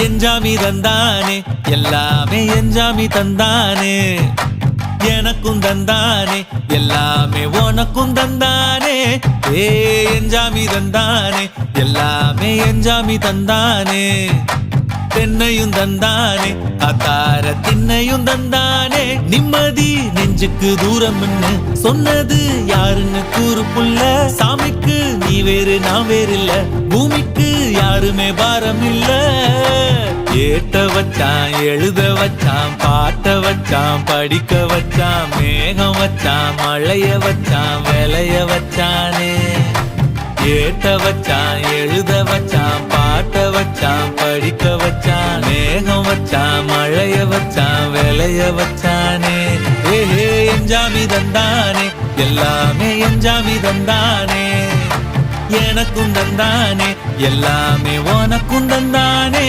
எஞ்சாமி தந்தானே எல்லாமே எஞ்சாமி தந்தானே எனக்கும் தந்தானே எல்லாமே உனக்கும் தந்தானே ஏ எஞ்சாமி தந்தானே எல்லாமே எஞ்சாமி தந்தானே தென்னையும் தந்தானே அத்தார திண்ணையும் தந்தானே நிம்மதி நெஞ்சுக்கு தூரம் சொன்னது யாருன்னு கூறு புள்ள சாமிக்கு நீ வேறு நான் வேறு இல்ல பூமிக்கு யாருமே பாரம் இல்ல ஏட்ட வச்சான் எழுத வச்சான் பாட்ட வச்சான் படிக்க வச்சான் மேகம் வச்சான் மழைய வச்சான் விளைய வச்சானே ஏட்ட வச்சான் எழுத வச்சான் பாட்ட வச்சான் படிக்க வச்சான் மேகம் வச்சான் மழைய வச்சான் விளைய வச்சானே ஏ எஞ்சாமி தந்தானே எல்லாமே எஞ்சாமி தந்தானே எனக்கும் தந்தானே எல்லாமே உனக்கும் தந்தானே